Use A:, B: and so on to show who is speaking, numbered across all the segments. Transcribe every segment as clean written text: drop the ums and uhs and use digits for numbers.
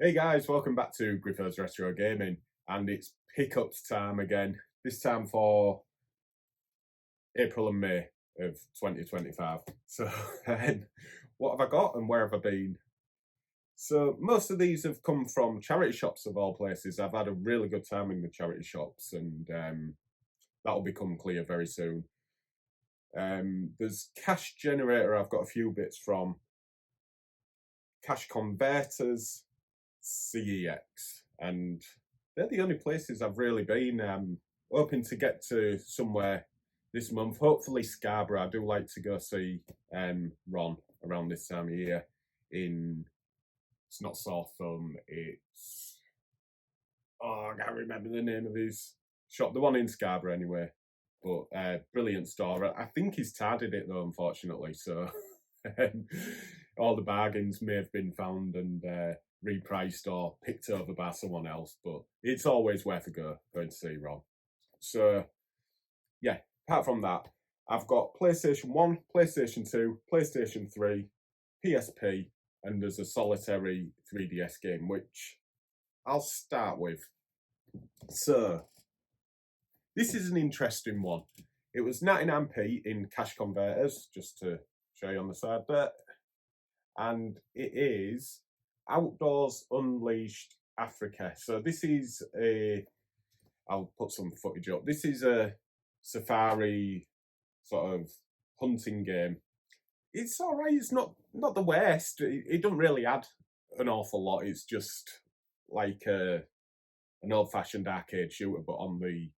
A: Hey guys, welcome back to Griffith's Retro Gaming, and it's pickups time again, this time for April and May of 2025. So what have I got and where have I been? So most of these have come from charity shops of all places. I've had a really good time in the charity shops, and that'll become clear very soon. There's Cash Generator, I've got a few bits from. Cash Converters, CEX, and they're the only places I've really been. Hoping to get to somewhere this month, hopefully Scarborough. I do like to go see Ron around this time of year in, it's not Southam, it's, I can't remember the name of his shop, the one in Scarborough anyway, but brilliant store. I think he's tidied it though, unfortunately, so all the bargains may have been found and repriced or picked over by someone else, but it's always worth a go going to see Ron. So yeah, apart from that, I've got PlayStation 1, PlayStation 2, PlayStation 3, PSP, and there's a solitary 3DS game, which I'll start with. So this is an interesting one. It was 99p in Cash Converters, just to show you on the side there, and it is Outdoors Unleashed Africa. So this is I'll put some footage up. This is a safari sort of hunting game. It's all right. It's not the worst. It doesn't really add an awful lot. It's just like an old-fashioned arcade shooter, but on the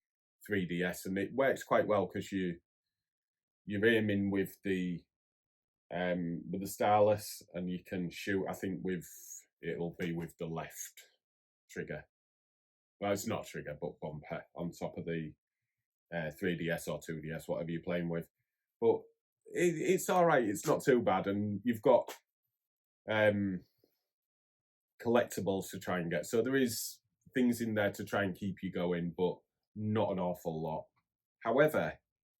A: 3DS, and it works quite well because you're aiming with the stylus, and you can shoot. I think it'll be with the left trigger. Well, it's not trigger, but bumper on top of the 3DS or 2DS, whatever you're playing with. But it's all right. It's not too bad, and you've got collectibles to try and get. So there is things in there to try and keep you going, but not an awful lot. However,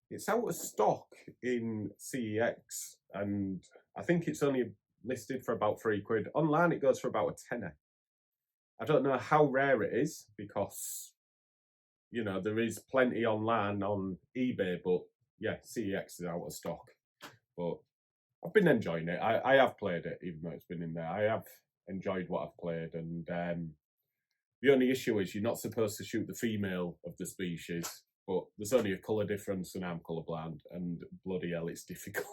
A: it's out of stock in CEX, and I think it's only listed for about £3. Online, it goes for about a tenner. I don't know how rare it is because, you know, there is plenty online on eBay, but yeah, CEX is out of stock. But I've been enjoying it. I have played it, even though it's been in there. I have enjoyed what I've played, and the only issue is you're not supposed to shoot the female of the species, but there's only a colour difference, and I'm colourblind, and bloody hell, it's difficult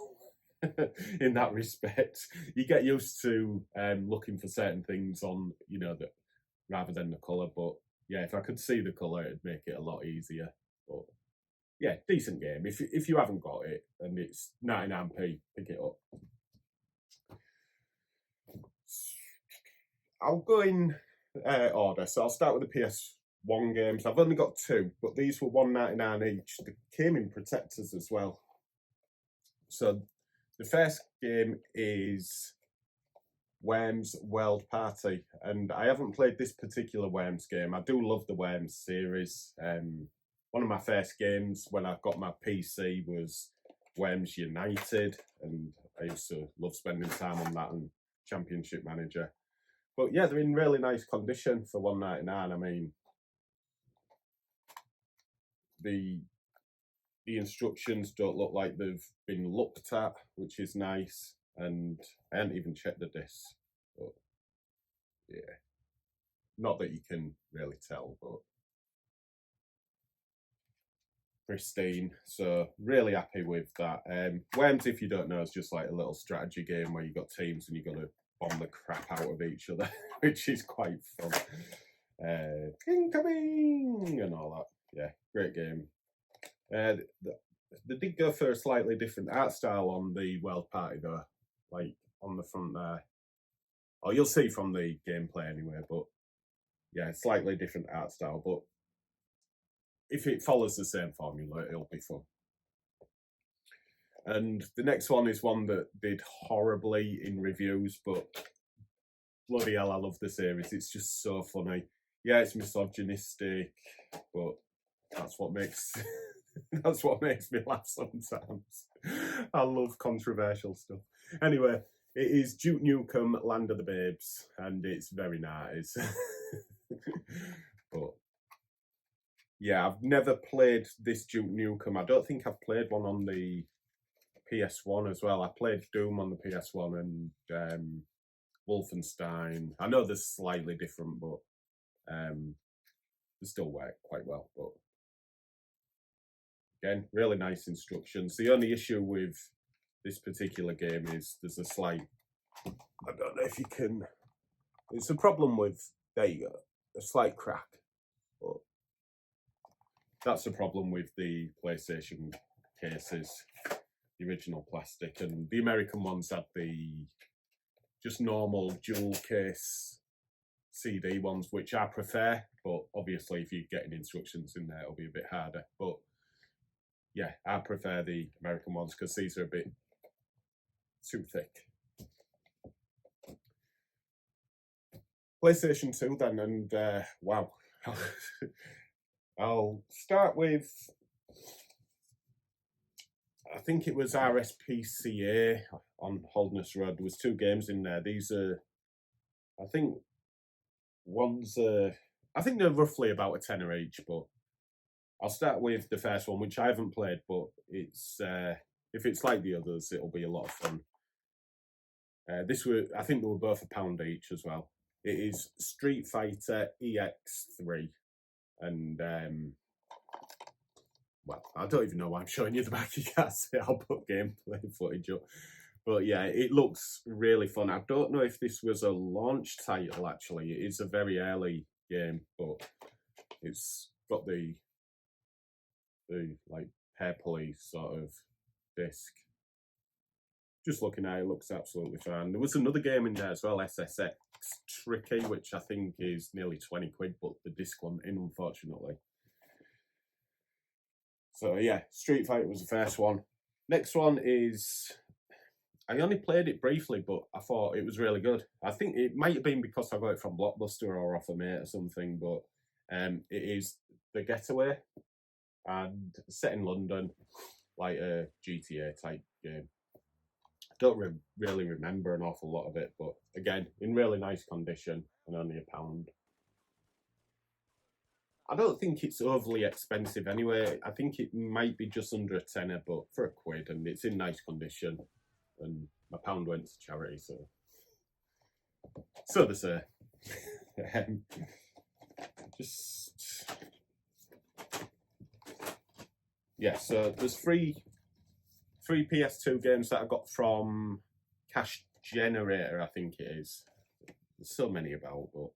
A: in that respect. You get used to looking for certain things on, you know, that rather than the colour, but yeah, if I could see the colour, it'd make it a lot easier. But yeah, decent game. If you haven't got it and it's 99p, pick it up. I'll go in order, so I'll start with the PS1 games. I've only got two, but these were $1.99 each. They came in protectors as well. So the first game is Worms World Party, and I haven't played this particular Worms game. I do love the Worms series. One of my first games when I got my PC was Worms United, and I used to love spending time on that and Championship Manager. But yeah, they're in really nice condition for $1.99. I mean, the instructions don't look like they've been looked at, which is nice. And I haven't even checked the discs, but yeah, not that you can really tell, but pristine. So really happy with that. Worms, if you don't know, is just like a little strategy game where you've got teams and you've got to bomb the crap out of each other, which is quite fun. Incoming and all that. Yeah, great game. They did go for a slightly different art style on the World Party though, like on the front there. Oh, you'll see from the gameplay anyway, but yeah, slightly different art style, but if it follows the same formula, it'll be fun. And the next one is one that did horribly in reviews, but bloody hell, I love the series. It's just so funny. Yeah, it's misogynistic, but that's what makes that's what makes me laugh sometimes. I love controversial stuff. Anyway, It is Duke Nukem Land of the Babes, and it's very nice. But yeah, I've never played this Duke Nukem. I don't think I've played one on the PS1 as well. I played Doom on the PS1 and Wolfenstein. I know they're slightly different, but they still work quite well. But again, really nice instructions. The only issue with this particular game is there's a slight, I don't know if you can, it's a problem with, there you go, a slight crack. But that's a problem with the PlayStation cases, the original plastic, and the American ones had the just normal dual case CD ones, which I prefer, but obviously if you're getting instructions in there, it'll be a bit harder. But yeah, I prefer the American ones because these are a bit too thick. PlayStation 2 then, and wow. I'll start with, I think it was RSPCA on Holderness Road. There was 2 games in there. These are, I think I think they're roughly about a tenner each, but I'll start with the first one, which I haven't played, but it's if it's like the others, it'll be a lot of fun. I think they were both £1 each as well. It is Street Fighter EX3, and well, I don't even know why I'm showing you the back. You can't see. I'll put gameplay footage up. But yeah, it looks really fun. I don't know if this was a launch title, actually. It is a very early game, but it's got the like purpley sort of disc. Just looking at it, looks absolutely fun. There was another game in there as well, SSX Tricky, which I think is nearly 20 quid, but the disc wasn't in, unfortunately. So yeah, Street Fighter was the first one. Next one is, I only played it briefly, but I thought it was really good. I think it might have been because I got it from Blockbuster or off a mate or something, but it is The Getaway, and set in London, like a GTA type game. I don't really remember an awful lot of it, but again, in really nice condition and only £1. I don't think it's overly expensive anyway. I think it might be just under a tenner, but for £1, and it's in nice condition. And my £1 went to charity, so they say. Yeah, so there's three PS2 games that I got from Cash Generator, I think it is. There's so many about, but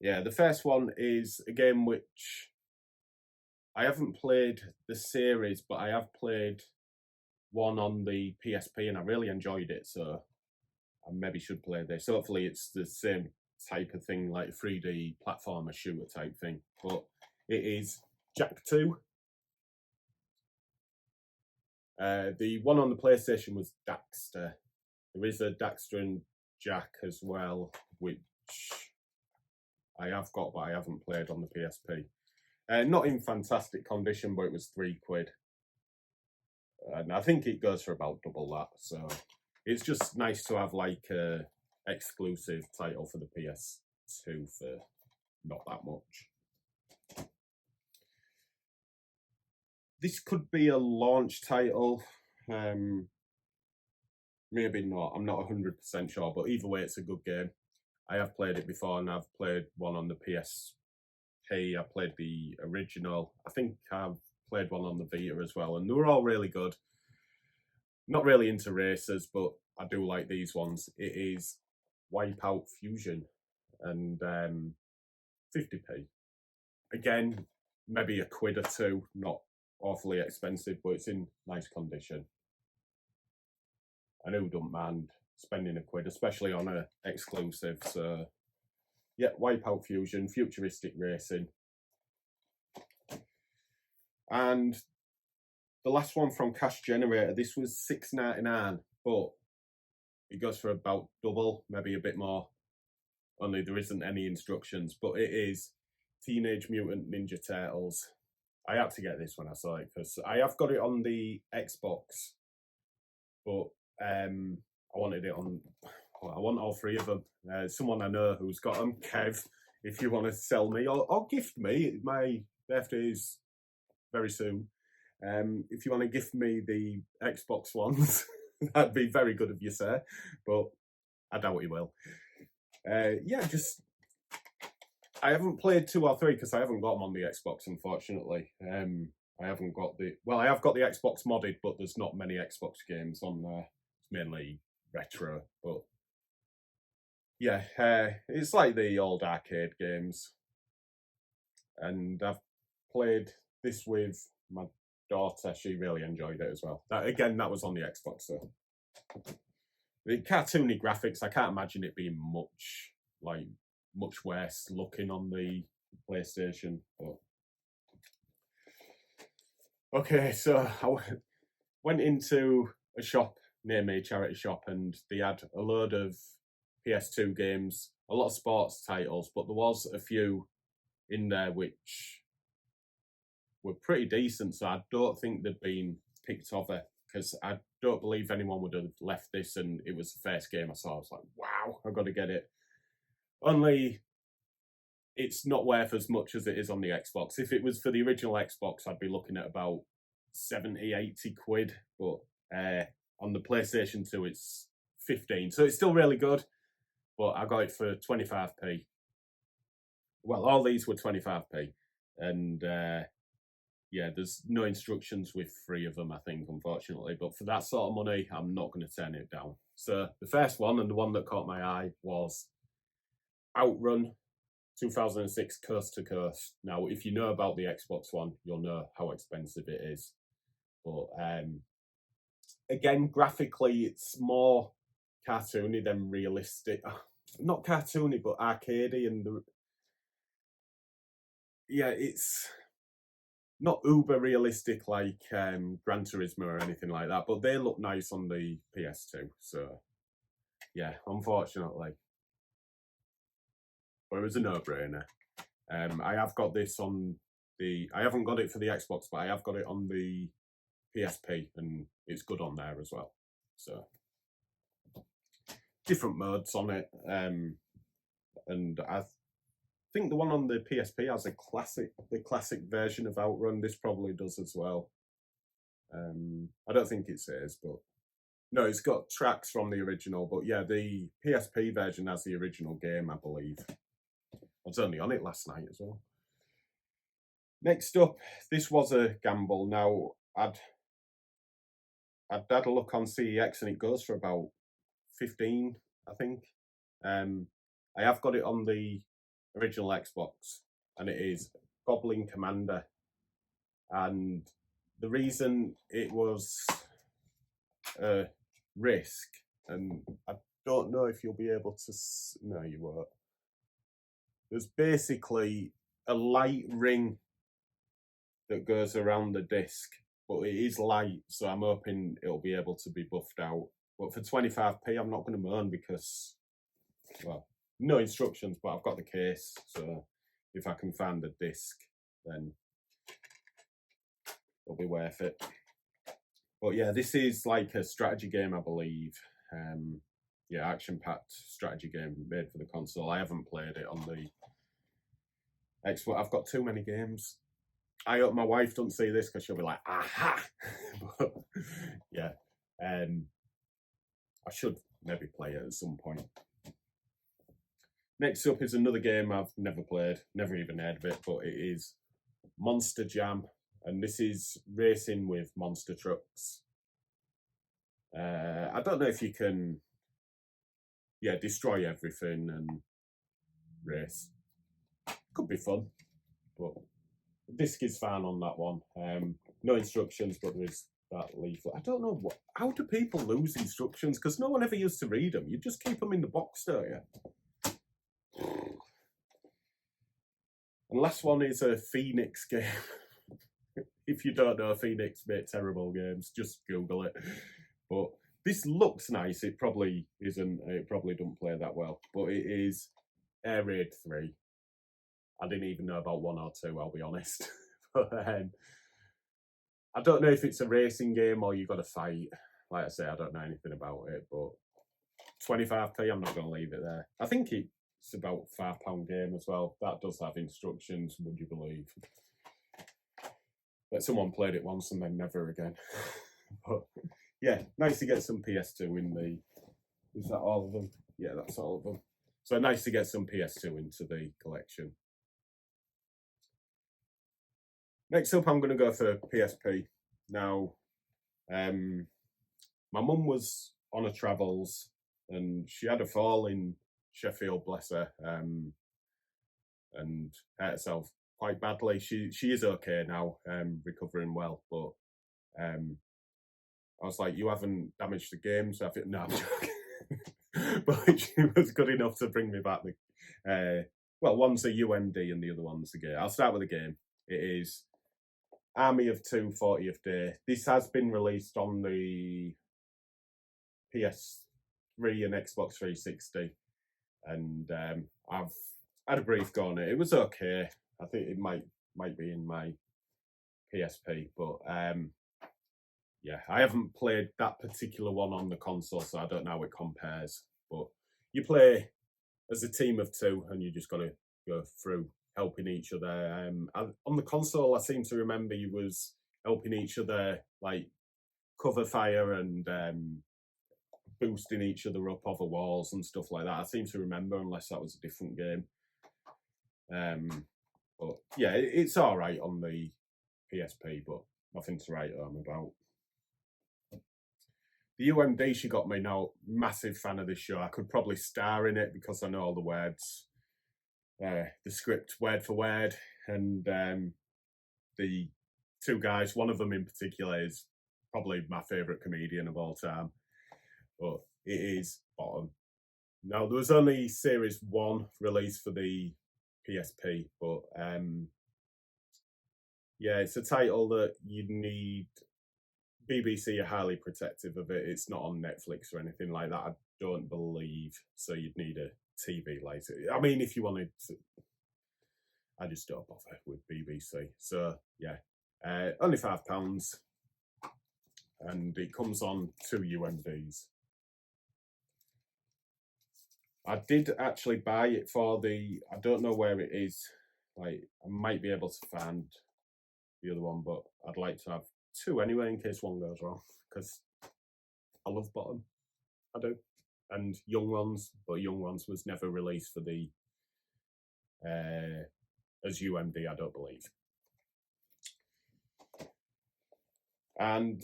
A: yeah, the first one is a game which I haven't played the series, but I have played one on the PSP and I really enjoyed it, so I maybe should play this. Hopefully it's the same type of thing, like 3D platformer shooter type thing, but it is Jak 2. The one on the PlayStation was Daxter. There is a Daxter and Jak as well, which I have got, but I haven't played on the PSP. Not in fantastic condition, but it was £3. And I think it goes for about double that. So it's just nice to have like a exclusive title for the PS2 for not that much. This could be a launch title. Maybe not. I'm not 100% sure, but either way, it's a good game. I have played it before, and I've played one on the PSP. I played the original. I think I've played one on the Vita as well, and they were all really good. Not really into racers, but I do like these ones. It is Wipeout Fusion, and 50p. Again, maybe £1 or £2, not awfully expensive, but it's in nice condition. And who don't mind spending £1, especially on an exclusive. So yeah, Wipeout Fusion, futuristic racing. And the last one from Cash Generator, this was $6.99, but it goes for about double, maybe a bit more. Only there isn't any instructions, but it is Teenage Mutant Ninja Turtles. I had to get this when I saw it because I have got it on the Xbox, but I I wanted it on. Well, I want all three of them. Someone I know who's got them, Kev. If you want to sell me or gift me, my birthday is very soon. If you want to gift me the Xbox ones, that'd be very good of you, sir. But I doubt you will. Yeah, just I haven't played 2 or 3 because I haven't got them on the Xbox, unfortunately. I haven't got I have got the Xbox modded, but there's not many Xbox games on there. It's mainly retro, but yeah, it's like the old arcade games. And I've played this with my daughter. She really enjoyed it as well. That was on the Xbox, so the cartoony graphics, I can't imagine it being much worse looking on the PlayStation. But okay, so I went into a shop near me, charity shop, and they had a load of PS2 games, a lot of sports titles, but there was a few in there which were pretty decent, so I don't think they'd been picked over, because I don't believe anyone would have left this and it was the first game I saw. I was like, wow, I've got to get it. Only it's not worth as much as it is on the Xbox. If it was for the original Xbox, I'd be looking at about 70, 80 quid, but on the PlayStation 2, it's 15. So it's still really good, but I got it for 25p. Well, all these were 25p, and yeah, there's no instructions with 3 of them, I think, unfortunately. But for that sort of money, I'm not going to turn it down. So the first one, and the one that caught my eye, was Outrun 2006 Coast to Coast. Now, if you know about the Xbox One, you'll know how expensive it is. But again, graphically, it's more cartoony than realistic. Not cartoony, but arcadey, and yeah, it's not uber realistic like Gran Turismo or anything like that, but they look nice on the PS2. So yeah, unfortunately, but it was a no-brainer. I have got this on I haven't got it for the Xbox, but I have got it on the PSP, and it's good on there as well. So different modes on it, and I think the one on the PSP has the classic version of Outrun. This probably does as well. I don't think it says, but no, it's got tracks from the original. But yeah, the PSP version has the original game, I believe. I was only on it last night as well. Next up, this was a gamble. Now, I'd had a look on CEX, and it goes for about 15, I think. I have got it on the original Xbox, and it is Goblin Commander. And the reason it was a risk, and I don't know if you'll be able to, no, you won't. There's basically a light ring that goes around the disc, but it is light, so I'm hoping it'll be able to be buffed out. But for 25p, I'm not going to moan because, well, no instructions, but I've got the case, so if I can find the disc, then it'll be worth it. But yeah, this is like a strategy game, I believe. Yeah, action-packed strategy game made for the console. I haven't played it on the Xbox. I've got too many games. I hope my wife doesn't see this because she'll be like, aha! But yeah, I should maybe play it at some point. Next up is another game I've never played, never even heard of it, but it is Monster Jam, and this is racing with monster trucks. I don't know if you can, yeah, destroy everything and race. Could be fun, but the disc is fine on that one. No instructions, but there is that leaflet. I don't know how do people lose instructions, because no one ever used to read them. You just keep them in the box, don't you? And last one is a Phoenix game. If you don't know, Phoenix make terrible games. Just Google it. But this looks nice. It probably isn't. It probably don't play that well. But it is Air Raid 3. I didn't even know about 1 or 2, I'll be honest. But I don't know if it's a racing game or you got to fight. Like I say, I don't know anything about it, but 25p. I'm not going to leave it there. I think it's about £5 game as well. That does have instructions, would you believe? But someone played it once and then never again. But yeah, nice to get some PS2 in the... Is that all of them? Yeah, that's all of them. So nice to get some PS2 into the collection. Next up, I'm going to go for PSP. Now, my mum was on her travels and she had a fall in Sheffield, bless her, and hurt herself quite badly. She is okay now, recovering well, but I was like, you haven't damaged the game, so I think, no, I'm joking. But she was good enough to bring me back well, one's a UMD and the other one's a game. I'll start with the game. It is Army of Two 40th Day. This has been released on the PS3 and Xbox 360, and I've had a brief go on it. It was okay. I think it might be in my PSP, but yeah, I haven't played that particular one on the console, so I don't know how it compares. But you play as a team of two, and you just got to go through helping each other. On the console, I seem to remember you was helping each other, like cover fire and boosting each other up over walls and stuff like that. I seem to remember, unless that was a different game. But yeah, it's all right on the PSP, but nothing to write home about. The UMD she got me now, massive fan of this show. I could probably star in it because I know all the words, the script word for word, and the two guys, one of them in particular is probably my favourite comedian of all time, but it is bottom. Now, there was only Series 1 released for the PSP, but yeah, it's a title that you'd need. BBC are highly protective of it. It's not on Netflix or anything like that, I don't believe. So you'd need a TV later. I mean, if you wanted to, I just don't bother with BBC. So yeah, only £5, and it comes on 2 UMDs. I did actually buy it for the. I don't know where it is. Like, I might be able to find the other one, but I'd like to have 2 anyway in case one goes wrong, because I love bottom. I do. And Young Ones, but Young Ones was never released for the as UMD, I don't believe. And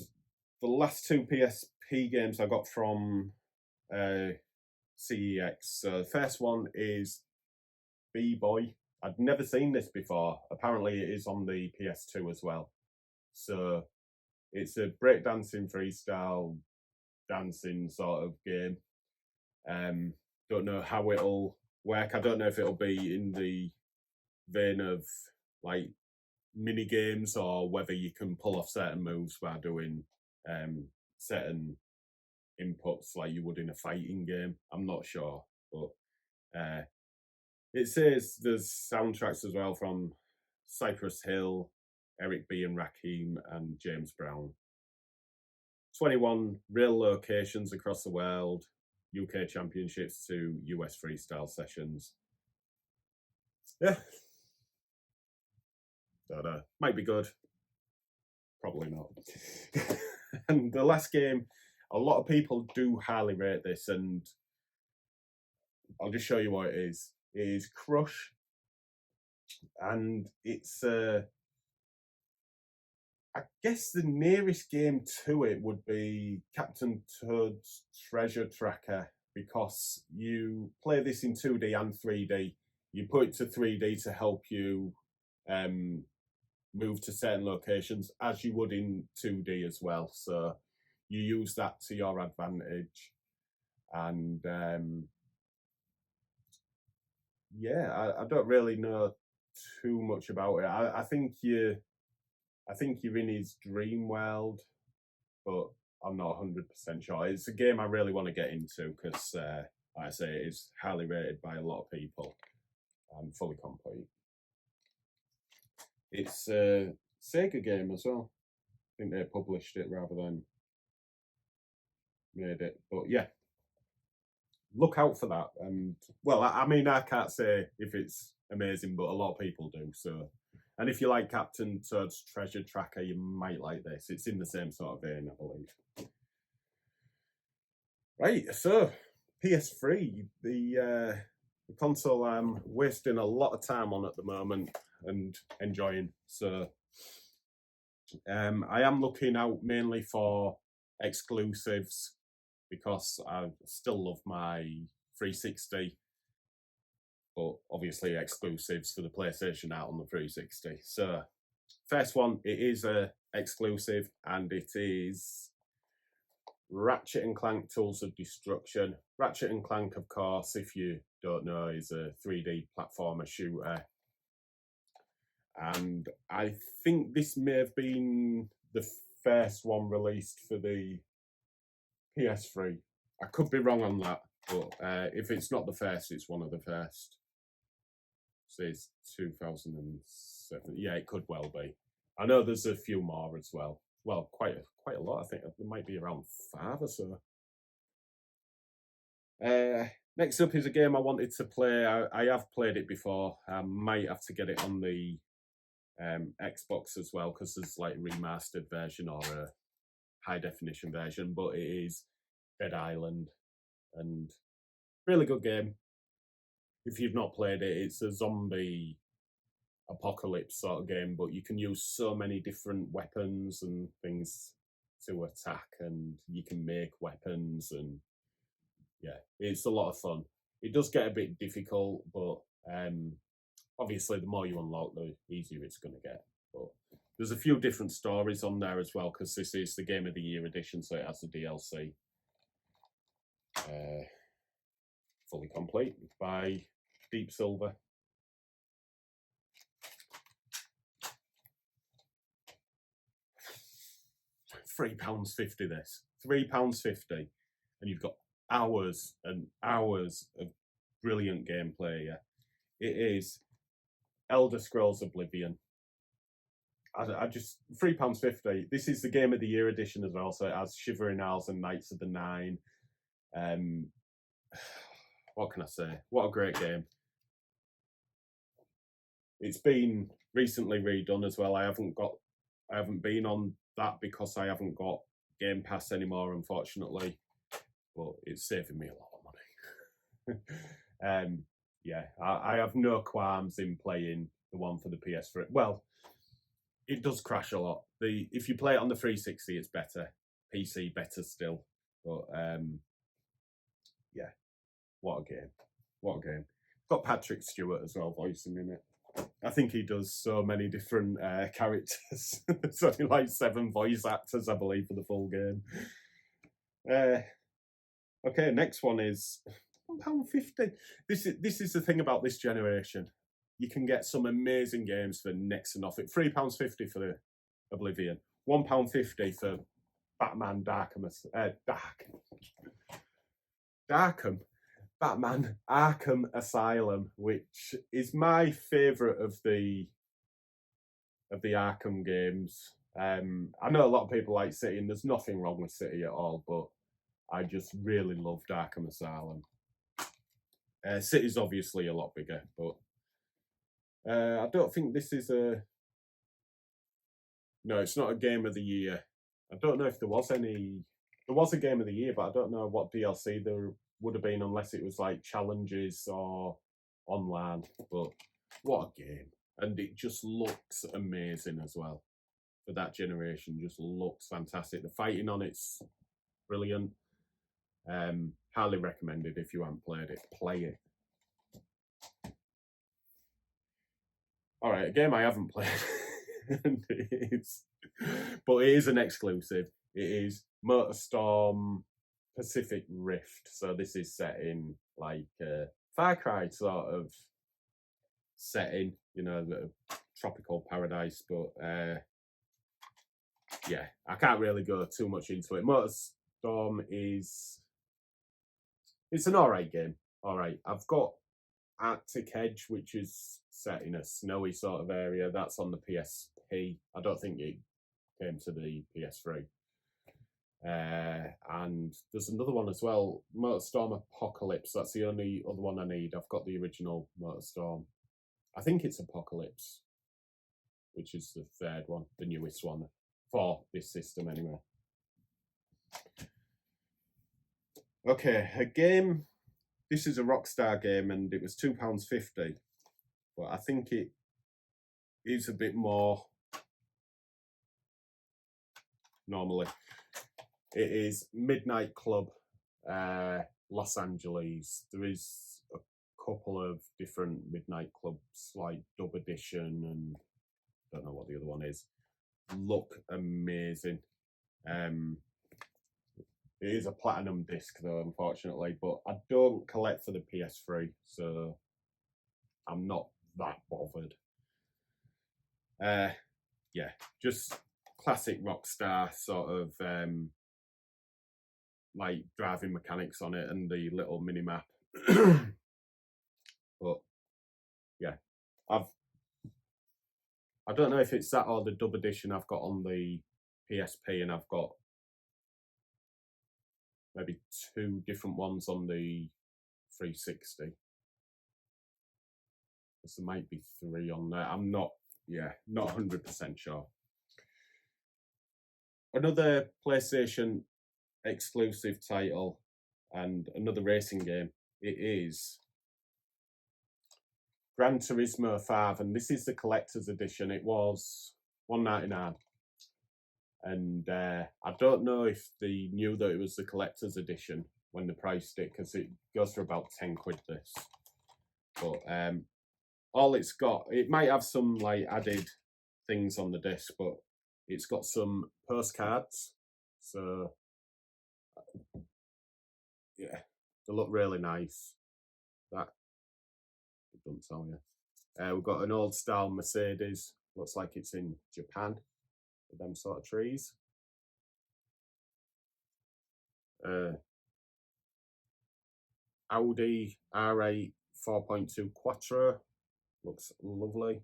A: the last 2 PSP games I got from CEX. So the first one is B-Boy. I'd never seen this before. Apparently it is on the PS2 as well. So it's a breakdancing freestyle dancing sort of game. Don't know how it'll work. I don't know if it'll be in the vein of like mini games or whether you can pull off certain moves by doing certain inputs like you would in a fighting game. I'm not sure, but it says there's soundtracks as well from Cypress Hill, Eric B. and Rakim, and James Brown. 21 real locations across the world, UK championships to US freestyle sessions. Yeah. Don't know. Might be good. Probably not. And the last game, a lot of people do highly rate this, and I'll just show you what it is. It is Crush, and it's I guess the nearest game to it would be Captain Toad's Treasure Tracker, because you play this in 2D and 3D. You put it to 3D to help you move to certain locations as you would in 2D as well. So you use that to your advantage. And yeah, I don't really know too much about it. I think you're in his dream world, but I'm not 100% sure. It's a game I really want to get into because, like I say, it is highly rated by a lot of people and fully complete. It's a Sega game as well. I think they published it rather than made it. But yeah, look out for that. And well, I mean, I can't say if it's amazing, but a lot of people do. So, and if you like Captain Toad's Treasure Tracker, you might like this. It's in the same sort of vein, I believe. Right, so PS3, the console I'm wasting a lot of time on at the moment and enjoying. So I am looking out mainly for exclusives because I still love my 360, but obviously exclusives for the PlayStation out on the 360. So first one, it is a exclusive, and it is Ratchet and Clank Tools of Destruction. Ratchet and Clank, of course, if you don't know, is a 3D platformer shooter. And I think this may have been the first one released for the PS3. I could be wrong on that, but if it's not the first, it's one of the first. It says 2007. Yeah, it could well be. I know there's a few more as well. Well, quite a lot. I think there might be around 5 or so. Next up is a game I wanted to play. I have played it before. I might have to get it on the Xbox as well, because there's like a remastered version or a high definition version, but it is Dead Island, and really good game. If you've not played it, it's a zombie apocalypse sort of game, but you can use so many different weapons and things to attack, and you can make weapons, and yeah, it's a lot of fun. It does get a bit difficult, but obviously the more you unlock, the easier it's going to get. But there's a few different stories on there as well, because this is the Game of the Year edition, so it has the DLC. Fully complete by Deep Silver. £3.50 this. £3.50. And you've got hours and hours of brilliant gameplay. Yeah. It is Elder Scrolls Oblivion. I just £3.50. This is the Game of the Year edition as well, so it has Shivering Isles and Knights of the Nine. What can I say? What a great game. It's been recently redone as well. I haven't been on that because I haven't got Game Pass anymore, unfortunately. But it's saving me a lot of money. Yeah, I have no qualms in playing the one for the PS3. Well, it does crash a lot. If you play it on the 360, it's better. PC better still. But yeah, what a game! What a game! Got Patrick Stewart as well voicing in it. I think he does so many different characters. There's only like 7 voice actors, I believe, for the full game. Okay, next one is £1.50. This is the thing about this generation. You can get some amazing games for next to nothing. £3.50 for the Oblivion. £1.50 for Batman Batman Arkham Asylum, which is my favourite of the Arkham games. I know a lot of people like City, and there's nothing wrong with City at all, but I just really loved Arkham Asylum. City's obviously a lot bigger, but I don't think this is no, it's not a Game of the Year. I don't know if there was any. There was a Game of the Year, but I don't know what DLC there would have been unless it was like challenges or online. But what a game. And it just looks amazing as well. For that generation, just looks fantastic. The fighting on it's brilliant. Highly recommended if you haven't played it. Play it. All right, a game I haven't played. But it is an exclusive. It is Motorstorm Pacific Rift. So this is set in like Far Cry sort of setting, you know, the tropical paradise. But yeah, I can't really go too much into it. Motorstorm it's an alright game. Alright, I've got Arctic Edge, which is set in a snowy sort of area. That's on the PSP. I don't think it came to the PS3. And there's another one as well, Motorstorm Apocalypse. That's the only other one I need. I've got the original Motorstorm. I think it's Apocalypse, which is the third one, the newest one for this system anyway. Okay, a game. This is a Rockstar game and it was £2.50, but I think it is a bit more normally. It is Midnight Club, Los Angeles. There is a couple of different Midnight Clubs, like Dub Edition, and I don't know what the other one is. Look amazing. It is a platinum disc though, unfortunately, but I don't collect for the PS3, so I'm not that bothered. Yeah, just classic Rockstar sort of like driving mechanics on it and the little mini map. But yeah, I don't know if it's that or the Dub Edition I've got on the PSP, and I've got maybe 2 different ones on the 360. There might be 3 on there. I'm not 100% sure. Another PlayStation exclusive title and another racing game. It is Gran Turismo 5, and this is the collector's edition. It was $1.99, and I don't know if they knew that it was the collector's edition when they priced it, because it goes for about 10 quid this. But all it's got, it might have some like added things on the disc, but it's got some postcards. So yeah, they look really nice. That don't tell you. We've got an old style Mercedes. Looks like it's in Japan with them sort of trees. Audi R8 4.2 Quattro. Looks lovely.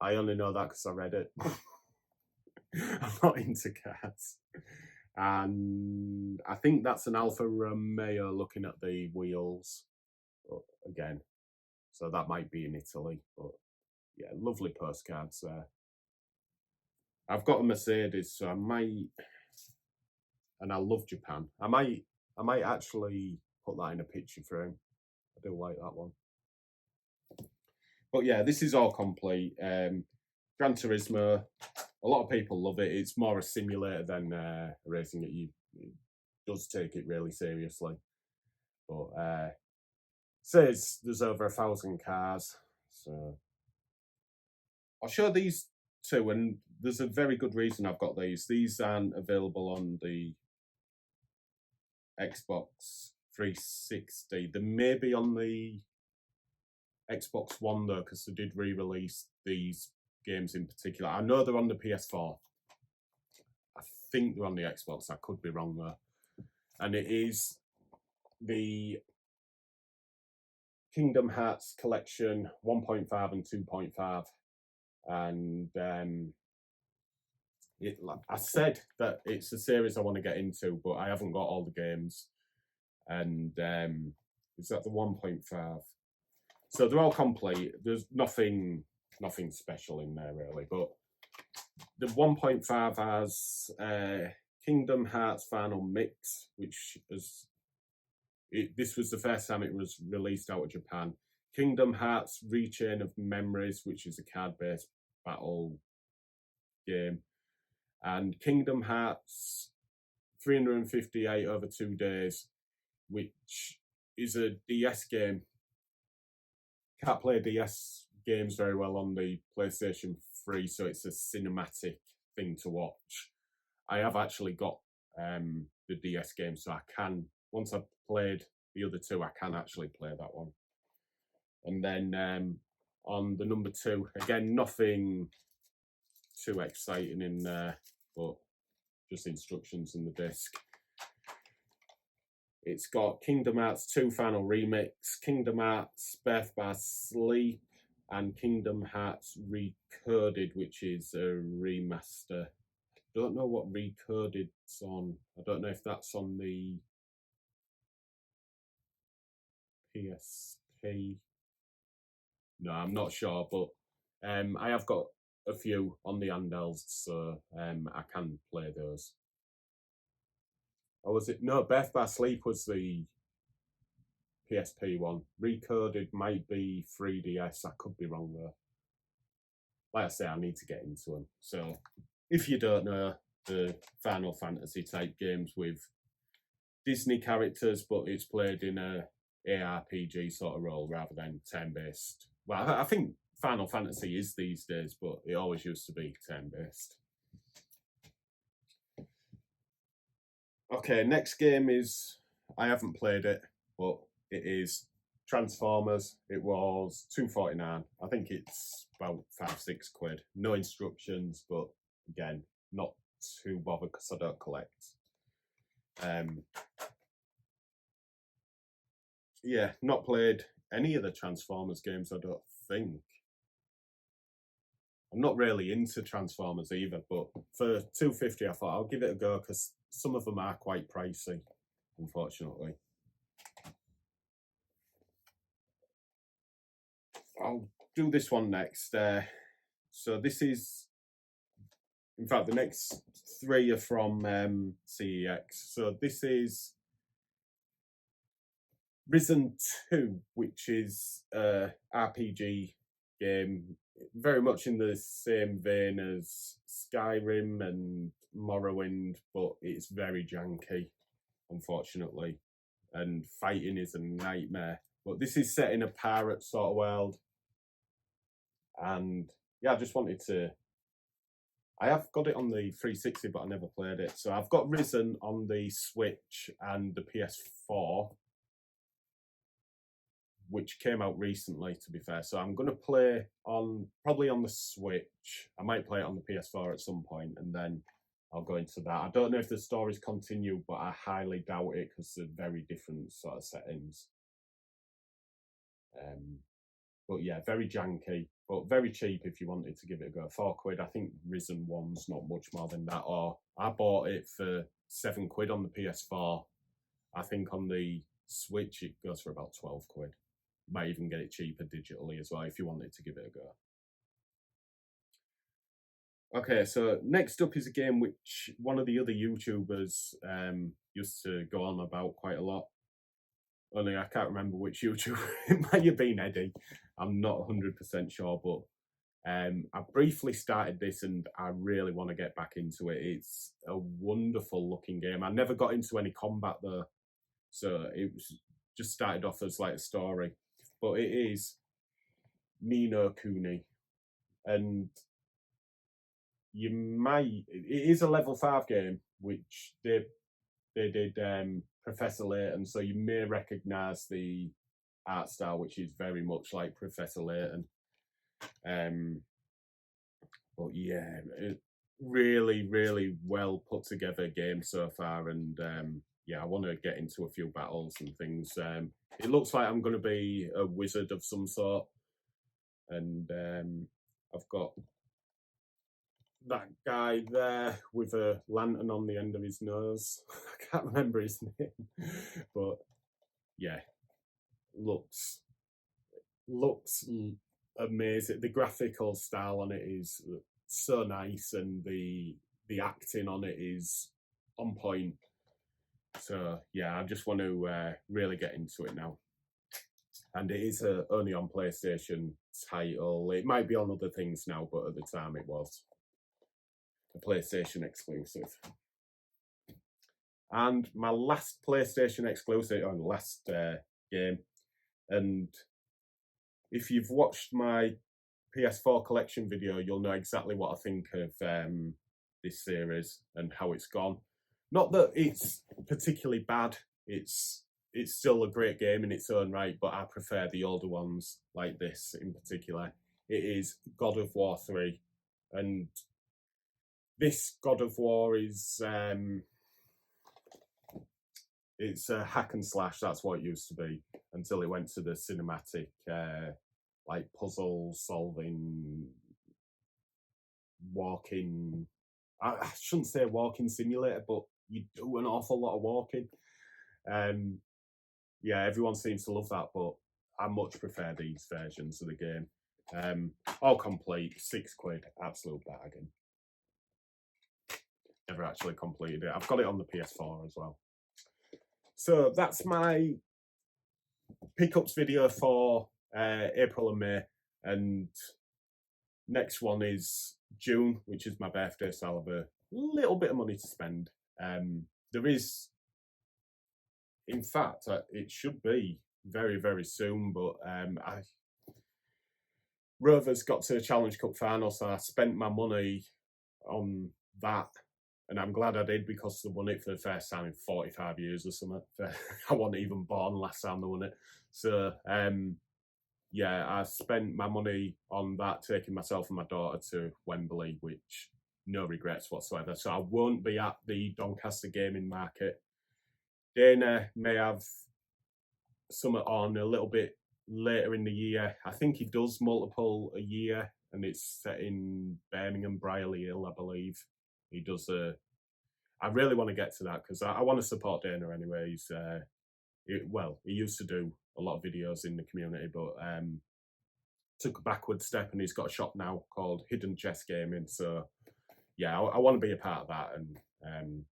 A: I only know that because I read it. I'm not into cars. And I think that's an Alfa Romeo looking at the wheels. But again, so that might be in Italy. But yeah, lovely postcards there. I've got a Mercedes, so I might, and I love Japan. I might actually put that in a picture frame. I do like that one. But yeah, this is all complete. Gran Turismo, a lot of people love it. It's more a simulator than racing. It does take it really seriously. But says there's over 1,000 cars. So I'll show these 2, and there's a very good reason I've got these. These aren't available on the Xbox 360. They may be on the Xbox One though, because they did re-release these games in particular. I know they're on the PS4. I think they're on the Xbox. I could be wrong though. And it is the Kingdom Hearts Collection 1.5 and 2.5. And I said that it's a series I want to get into, but I haven't got all the games. And is that the 1.5? So they're all complete. There's nothing special in there really, but the 1.5 has Kingdom Hearts Final Mix, which is this was the first time it was released out of Japan. Kingdom Hearts Rechain of Memories, which is a card-based battle game, and Kingdom Hearts 358 over 2 days, which is a DS game. Can't play DS games very well on the PlayStation 3, so it's a cinematic thing to watch. I have actually got the DS game, so I can, once I've played the other 2, I can actually play that one. And then on the number 2, again, nothing too exciting in there, but just instructions in the disc. It's got Kingdom Hearts 2 Final Remix, Kingdom Hearts Birth by Sleep, and Kingdom Hearts Recoded, which is a remaster. Don't know what Recoded's on. I don't know if that's on the PSP. No, I'm not sure, but I have got a few on the handhelds, so I can play those. Or was it? No, Birth by Sleep was the PSP one. Recoded might be 3DS. I could be wrong there. Like I say, I need to get into them. So, if you don't know, the Final Fantasy type games with Disney characters, but it's played in a ARPG sort of role rather than turn-based. Well, I think Final Fantasy is these days, but it always used to be turn-based. Okay, next game is, I haven't played it, but it is Transformers. It was $2.49. I think it's about £5-6. No instructions, but again, not too bothered because I don't collect. Yeah, not played any of the Transformers games, I don't think. I'm not really into Transformers either, but for $2.50, I thought I'll give it a go because some of them are quite pricey, unfortunately. I'll do this one next. So this is, in fact, the next three are from CEX. So this is Risen 2, which is a RPG game, very much in the same vein as Skyrim and Morrowind, but it's very janky, unfortunately, and fighting is a nightmare. But this is set in a pirate sort of world, and yeah, I just wanted to. I have got it on the 360, but I never played it. So I've got Risen on the Switch and the PS4, which came out recently, to be fair. So I'm going to play probably on the Switch. I might play it on the PS4 at some point, and then I'll go into that. I don't know if the stories continue, but I highly doubt it because they're very different sort of settings. But yeah, very janky, but very cheap if you wanted to give it a go. £4. I think Risen 1's not much more than that. Or I bought it for £7 on the PS4. I think on the Switch it goes for about £12. You might even get it cheaper digitally as well if you wanted to give it a go. Okay, so next up is a game which one of the other YouTubers used to go on about quite a lot. Only I can't remember which YouTuber. It might have been Eddie. I'm not 100% sure, but I briefly started this and I really want to get back into it. It's a wonderful looking game. I never got into any combat though, so it was just started off as like a story. But it is Mino Cooney, and it is a level 5 game, which they did Professor Layton, so you may recognise the art style, which is very much like Professor Layton. But yeah, really, really well put together game so far, and yeah, I want to get into a few battles and things. It looks like I'm going to be a wizard of some sort, and I've got that guy there with a lantern on the end of his nose. I can't remember his name, but yeah, looks amazing. The graphical style on it is so nice, and the acting on it is on point. So yeah, I just want to really get into it now. And it is only on PlayStation title. It might be on other things now, but at the time it was a PlayStation exclusive. And my last PlayStation exclusive, or last game, and if you've watched my PS4 collection video, you'll know exactly what I think of this series and how it's gone. Not that it's particularly bad. It's still a great game in its own right, but I prefer the older ones like this in particular. It is God of War 3, and this God of War is it's a hack and slash. That's what it used to be until it went to the cinematic like puzzle solving, walking I shouldn't say walking simulator, but you do an awful lot of walking. Yeah, everyone seems to love that, but I much prefer these versions of the game. All complete, £6, absolute bargain. Never actually completed it. I've got it on the PS4 as well. So that's my pickups video for April and May, and next one is June, which is my birthday, so I'll have a little bit of money to spend. There is, in fact, it should be very, very soon, but Rovers got to the Challenge Cup final, so I spent my money on that, and I'm glad I did, because they won it for the first time in 45 years or something. I wasn't even born last time they won it. So, yeah, I spent my money on that, taking myself and my daughter to Wembley, which no regrets whatsoever. So I won't be at the Doncaster Gaming Market. Dana may have something on a little bit later in the year. I think he does multiple a year, and it's set in Birmingham, Brierley Hill, I believe. He does I really want to get to that, because I want to support Dana anyway. He's he used to do a lot of videos in the community, but took a backward step, and he's got a shop now called Hidden Chess Gaming. So yeah, I want to be a part of that and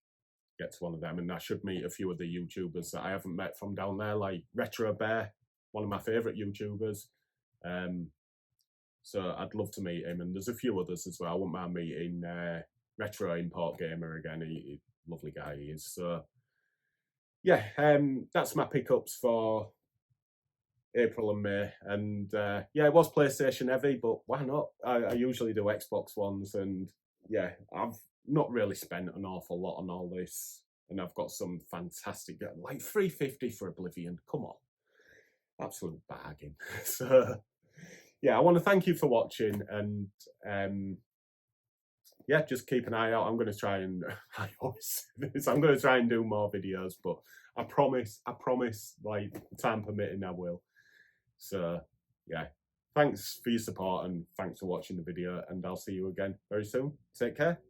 A: get to one of them. And I should meet a few of the YouTubers that I haven't met from down there, like Retro Bear, one of my favourite YouTubers. So I'd love to meet him, and there's a few others as well. I wouldn't mind meeting Retro Import Gamer again. He lovely guy he is. So yeah, that's my pickups for April and May. And yeah, it was PlayStation heavy, but why not? I usually do Xbox ones, and yeah, I've not really spent an awful lot on all this, and I've got some fantastic, like $350 for Oblivion. Come on, absolute bargain. So yeah, I want to thank you for watching, and yeah, just keep an eye out. I'm going to try and I always say this, I'm going to try and do more videos, but I promise, like time permitting, I will. So yeah, thanks for your support, and thanks for watching the video, and I'll see you again very soon. Take care.